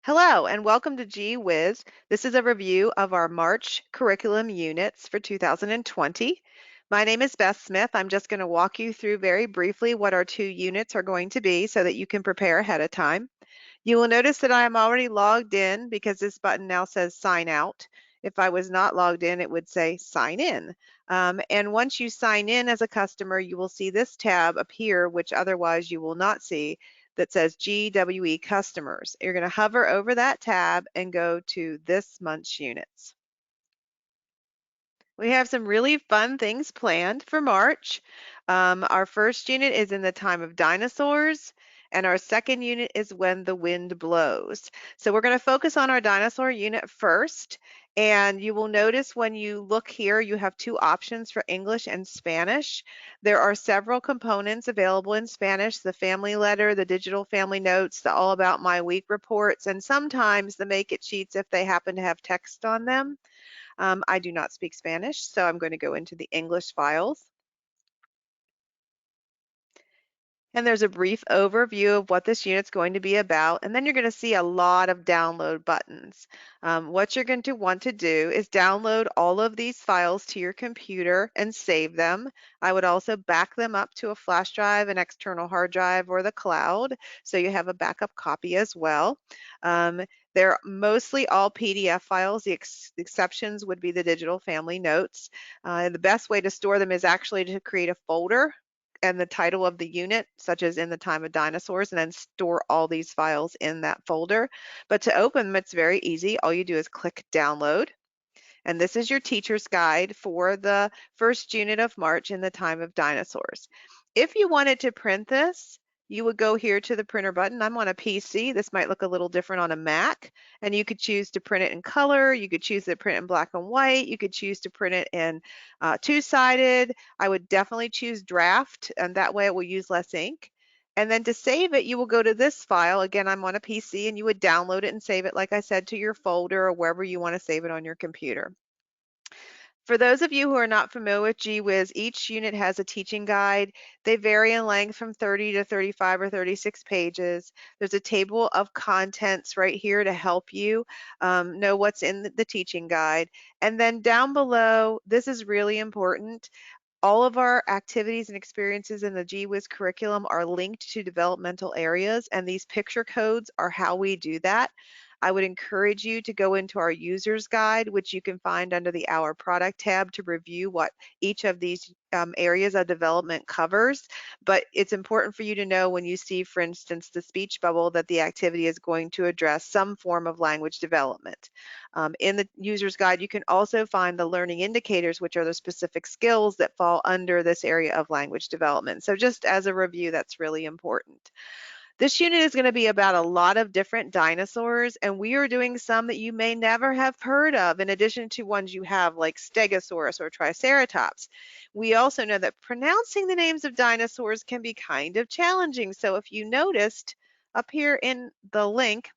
Hello and welcome to Gee Whiz. This is a review of our March curriculum units for 2020. My name is Beth Smith. I'm just going to walk you through very briefly what our two units are going to be so that you can prepare ahead of time. You will notice that I am already logged in because this button now says sign out. If I was not logged in, it would say sign in. And once you sign in as a customer, you will see this tab appear, which otherwise you will not see, that says GWE Customers. You're going to hover over that tab and go to this month's units. We have some really fun things planned for March. Our first unit is in the time of dinosaurs, and our second unit is when the wind blows. So we're going to focus on our dinosaur unit first, and you will notice when you look here, you have two options for English and Spanish. There are several components available in Spanish, the family letter, the digital family notes, the all about my week reports, and sometimes the make it sheets if they happen to have text on them. I do not speak Spanish, so I'm going to go into the English files. And there's a brief overview of what this unit's going to be about, and then you're going to see a lot of download buttons. What you're going to want to do is download all of these files to your computer and save them. I would also back them up to a flash drive, an external hard drive, or the cloud, so you have a backup copy as well. They're mostly all PDF files. The exceptions would be the digital family notes. The best way to store them is actually to create a folder and the title of the unit, such as in the time of dinosaurs, and then store all these files in that folder. But to open them, it's very easy. All you do is click download. And this is your teacher's guide for the first unit of March in the time of dinosaurs. If you wanted to print this, you would go here to the printer button. I'm on a PC. This might look a little different on a Mac. And you could choose to print it in color. You could choose to print in black and white. You could choose to print it in two-sided. I would definitely choose draft, and that way it will use less ink. And then to save it, you will go to this file. Again, I'm on a PC, and you would download it and save it, like I said, to your folder or wherever you want to save it on your computer. For those of you who are not familiar with Gee Whiz, each unit has a teaching guide. They vary in length from 30 to 35 or 36 pages. There's a table of contents right here to help you know what's in the teaching guide. And then down below, this is really important. All of our activities and experiences in the Gee Whiz curriculum are linked to developmental areas, and these picture codes are how we do that. I would encourage you to go into our user's guide, which you can find under the Our Product tab, to review what each of these areas of development covers. But it's important for you to know when you see, for instance, the speech bubble, that the activity is going to address some form of language development. In the user's guide, you can also find the learning indicators, which are the specific skills that fall under this area of language development. So just as a review, that's really important. This unit is going to be about a lot of different dinosaurs, and we are doing some that you may never have heard of, in addition to ones you have like Stegosaurus or Triceratops. We also know that pronouncing the names of dinosaurs can be kind of challenging. So if you noticed up here in the link,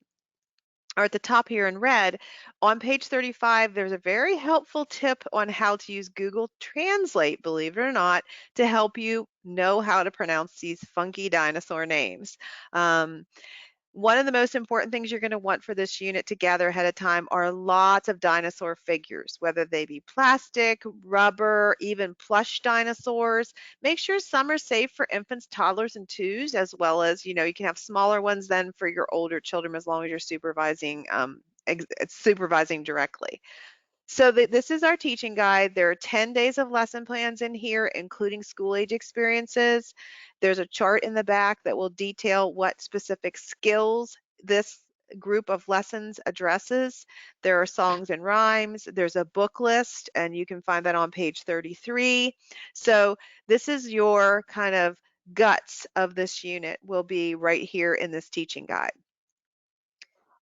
or at the top here in red, on page 35, there's a very helpful tip on how to use Google Translate, believe it or not, to help you know how to pronounce these funky dinosaur names. One of the most important things you're going to want for this unit to gather ahead of time are lots of dinosaur figures, whether they be plastic, rubber, even plush dinosaurs. Make sure some are safe for infants, toddlers, and twos, as well as, you can have smaller ones then for your older children, as long as you're supervising directly. So this is our teaching guide. There are 10 days of lesson plans in here, including school age experiences. There's a chart in the back that will detail what specific skills this group of lessons addresses. There are songs and rhymes. There's a book list, and you can find that on page 33. So this is your kind of guts of this unit, will be right here in this teaching guide.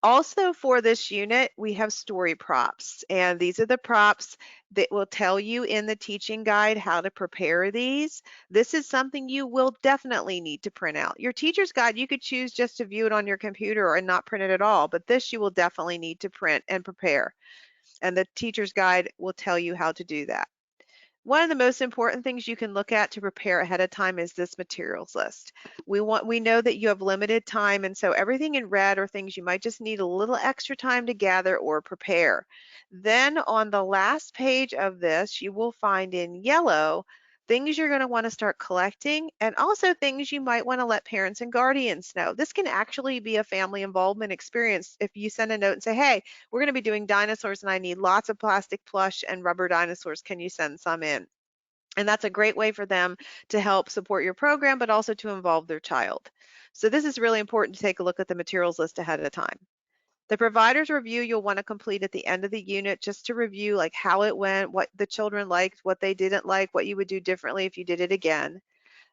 Also for this unit, we have story props, and these are the props that will tell you in the teaching guide how to prepare these. This is something you will definitely need to print out. Your teacher's guide, you could choose just to view it on your computer and not print it at all, but this you will definitely need to print and prepare. And the teacher's guide will tell you how to do that. One of the most important things you can look at to prepare ahead of time is this materials list. We know that you have limited time, and so everything in red are things you might just need a little extra time to gather or prepare. Then on the last page of this, you will find in yellow things you're going to want to start collecting and also things you might want to let parents and guardians know. This can actually be a family involvement experience if you send a note and say, hey, we're going to be doing dinosaurs and I need lots of plastic plush and rubber dinosaurs. Can you send some in? And that's a great way for them to help support your program, but also to involve their child. So this is really important to take a look at the materials list ahead of time. The provider's review you'll want to complete at the end of the unit just to review like how it went, what the children liked, what they didn't like, what you would do differently if you did it again.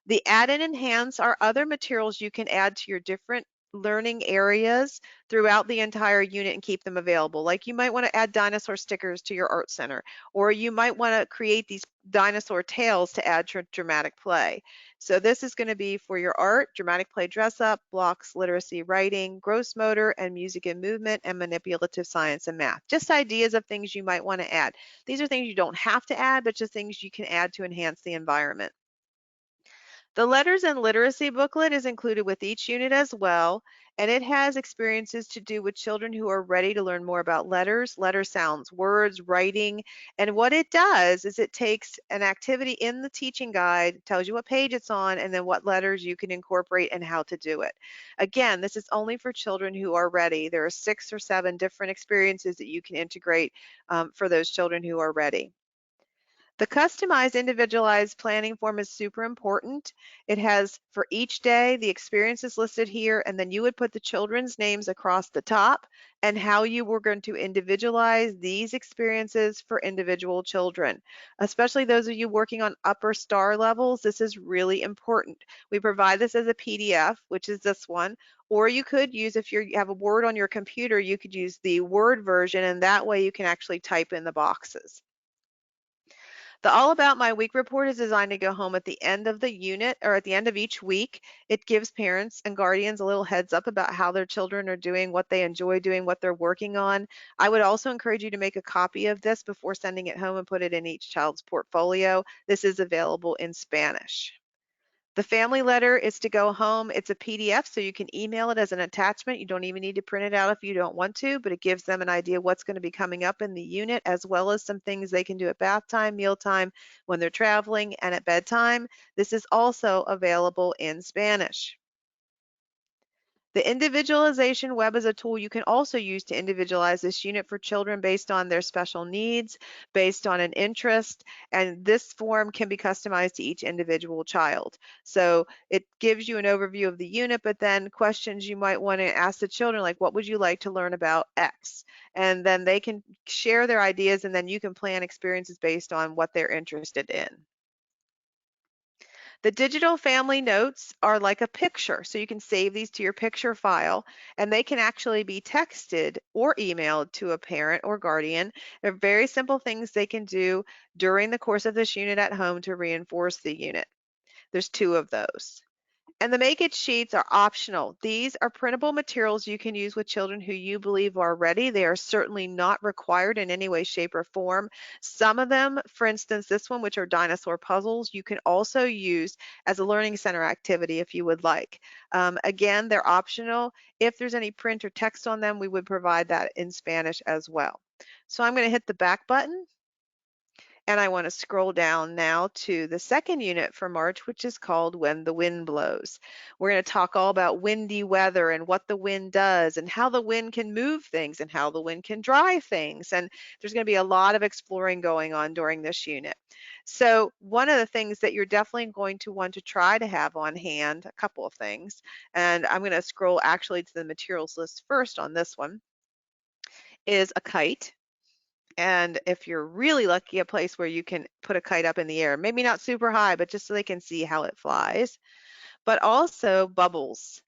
The add and enhance are other materials you can add to your different learning areas throughout the entire unit and keep them available. Like you might want to add dinosaur stickers to your art center, or you might want to create these dinosaur tails to add to dramatic play. So this is going to be for your art, dramatic play dress up, blocks, literacy, writing, gross motor, and music and movement, and manipulative science and math. Just ideas of things you might want to add. These are things you don't have to add, but just things you can add to enhance the environment. The letters and literacy booklet is included with each unit as well, and it has experiences to do with children who are ready to learn more about letters, letter sounds, words, writing. And what it does is it takes an activity in the teaching guide, tells you what page it's on, and then what letters you can incorporate and how to do it. Again, this is only for children who are ready. There are 6 or 7 different experiences that you can integrate for those children who are ready. The customized individualized planning form is super important. It has for each day the experiences listed here, and then you would put the children's names across the top and how you were going to individualize these experiences for individual children. Especially those of you working on upper star levels, this is really important. We provide this as a PDF, which is this one, or you could use, if you have a Word on your computer, you could use the Word version, and that way you can actually type in the boxes. The All About My Week report is designed to go home at the end of the unit or at the end of each week. It gives parents and guardians a little heads up about how their children are doing, what they enjoy doing, what they're working on. I would also encourage you to make a copy of this before sending it home and put it in each child's portfolio. This is available in Spanish. The family letter is to go home. It's a PDF, so you can email it as an attachment. You don't even need to print it out if you don't want to, but it gives them an idea of what's going to be coming up in the unit, as well as some things they can do at bath time, mealtime, when they're traveling, and at bedtime. This is also available in Spanish. The individualization web is a tool you can also use to individualize this unit for children based on their special needs, based on an interest, and this form can be customized to each individual child. So it gives you an overview of the unit, but then questions you might want to ask the children, like, what would you like to learn about X? And then they can share their ideas, and then you can plan experiences based on what they're interested in. The digital family notes are like a picture, so you can save these to your picture file, and they can actually be texted or emailed to a parent or guardian. They're very simple things they can do during the course of this unit at home to reinforce the unit. There's 2 of those. And the Make It sheets are optional. These are printable materials you can use with children who you believe are ready. They are certainly not required in any way, shape, or form. Some of them, for instance, this one, which are dinosaur puzzles, you can also use as a learning center activity if you would like. Again, they're optional. If there's any print or text on them, we would provide that in Spanish as well. So I'm going to hit the back button. And I want to scroll down now to the second unit for March, which is called When the Wind Blows. We're going to talk all about windy weather and what the wind does and how the wind can move things and how the wind can dry things. And there's going to be a lot of exploring going on during this unit. So one of the things that you're definitely going to want to try to have on hand, a couple of things, and I'm going to scroll actually to the materials list first on this one, is a kite. And if you're really lucky, a place where you can put a kite up in the air, maybe not super high, but just so they can see how it flies. But also bubbles.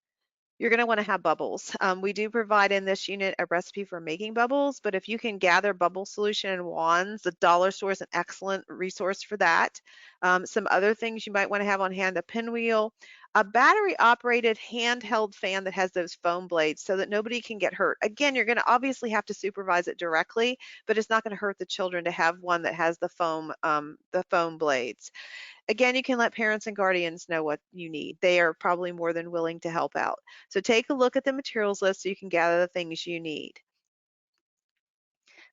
You're going to want to have bubbles. We do provide in this unit a recipe for making bubbles, but if you can gather bubble solution and wands, the dollar store is an excellent resource for that. Some other things you might want to have on hand, a pinwheel, A battery operated handheld fan that has those foam blades so that nobody can get hurt. Again, you're going to obviously have to supervise it directly, but it's not going to hurt the children to have one that has the foam blades. Again, you can let parents and guardians know what you need. They are probably more than willing to help out. So take a look at the materials list so you can gather the things you need.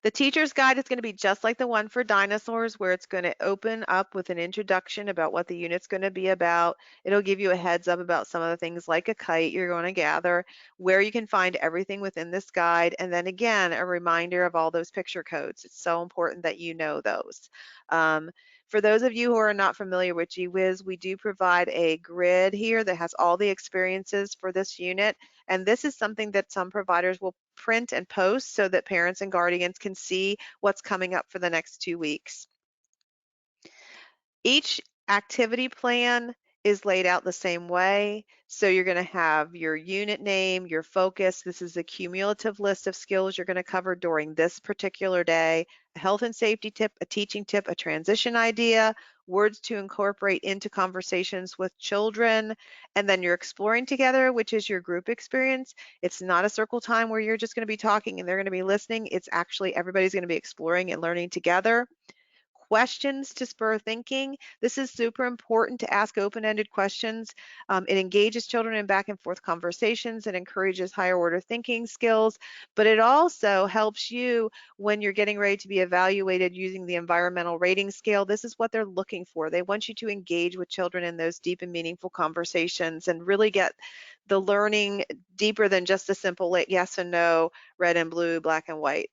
The teacher's guide is going to be just like the one for dinosaurs, where it's going to open up with an introduction about what the unit's going to be about. It'll give you a heads up about some of the things like a kite you're going to gather, where you can find everything within this guide, and then again, a reminder of all those picture codes. It's so important that you know those. For those of you who are not familiar with GWiz, we do provide a grid here that has all the experiences for this unit. And this is something that some providers will print and post so that parents and guardians can see what's coming up for the next 2 weeks. Each activity plan is laid out the same way. So you're going to have your unit name, your focus. This is a cumulative list of skills you're going to cover during this particular day, a health and safety tip, a teaching tip, a transition idea, words to incorporate into conversations with children, and then you're exploring together, which is your group experience. It's not a circle time where you're just going to be talking and they're going to be listening. It's actually everybody's going to be exploring and learning together. Questions to spur thinking. This is super important to ask open-ended questions. It engages children in back and forth conversations. It encourages higher order thinking skills, but it also helps you when you're getting ready to be evaluated using the environmental rating scale. This is what they're looking for. They want you to engage with children in those deep and meaningful conversations and really get the learning deeper than just a simple yes and no, red and blue, black and white.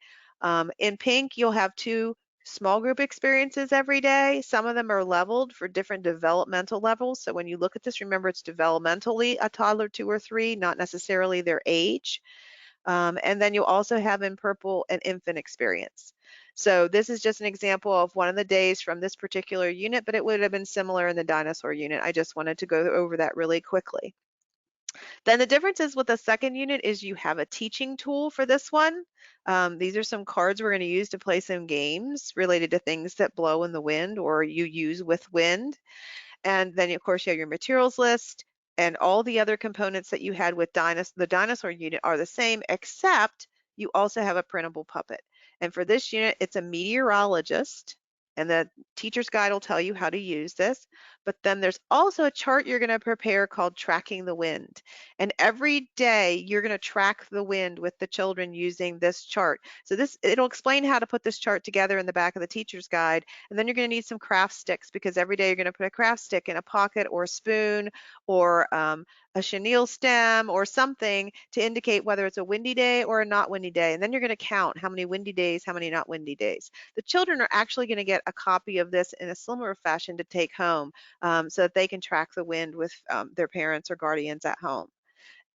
In pink, you'll have 2 small group experiences every day. Some of them are leveled for different developmental levels. So when you look at this, remember it's developmentally a toddler 2 or 3, not necessarily their age. And then you'll also have in purple an infant experience. So this is just an example of one of the days from this particular unit, but it would have been similar in the dinosaur unit. I just wanted to go over that really quickly. Then the difference is with the second unit is you have a teaching tool for this one. These are some cards we're going to use to play some games related to things that blow in the wind or you use with wind. And then, of course, you have your materials list, and all the other components that you had with the dinosaur unit are the same, except you also have a printable puppet. And for this unit, it's a meteorologist, and the teacher's guide will tell you how to use this. But then there's also a chart you're going to prepare called Tracking the Wind. And every day you're going to track the wind with the children using this chart. So it'll explain how to put this chart together in the back of the teacher's guide. And then you're going to need some craft sticks because every day you're going to put a craft stick in a pocket or a spoon or a chenille stem or something to indicate whether it's a windy day or a not windy day. And then you're going to count how many windy days, how many not windy days. The children are actually going to get a copy of this in a similar fashion to take home so that they can track the wind with their parents or guardians at home.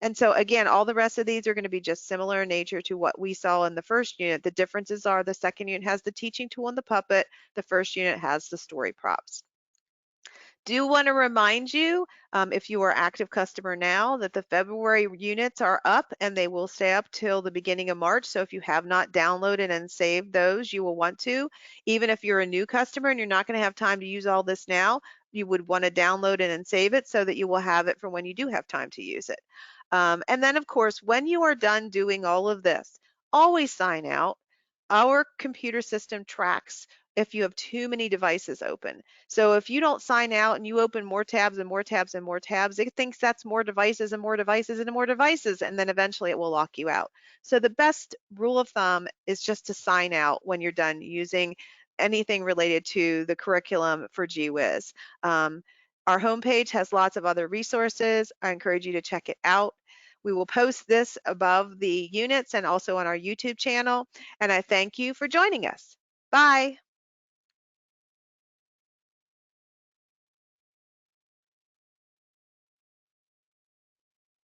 And so again, all the rest of these are going to be just similar in nature to what we saw in the first unit. The differences are the second unit has the teaching tool and the puppet. The first unit has the story props. Do want to remind you, if you are active customer now, that the February units are up and they will stay up till the beginning of March. So if you have not downloaded and saved those, you will want to. Even if you're a new customer and you're not going to have time to use all this now, you would want to download it and save it so that you will have it for when you do have time to use it. And then, of course, when you are done doing all of this, always sign out. Our computer system tracks if you have too many devices open. So if you don't sign out and you open more tabs and more tabs and more tabs, it thinks that's more devices and more devices and more devices, and then eventually it will lock you out. So the best rule of thumb is just to sign out when you're done using anything related to the curriculum for GWiz. Our homepage has lots of other resources. I encourage you to check it out. We will post this above the units and also on our YouTube channel. And I thank you for joining us. Bye.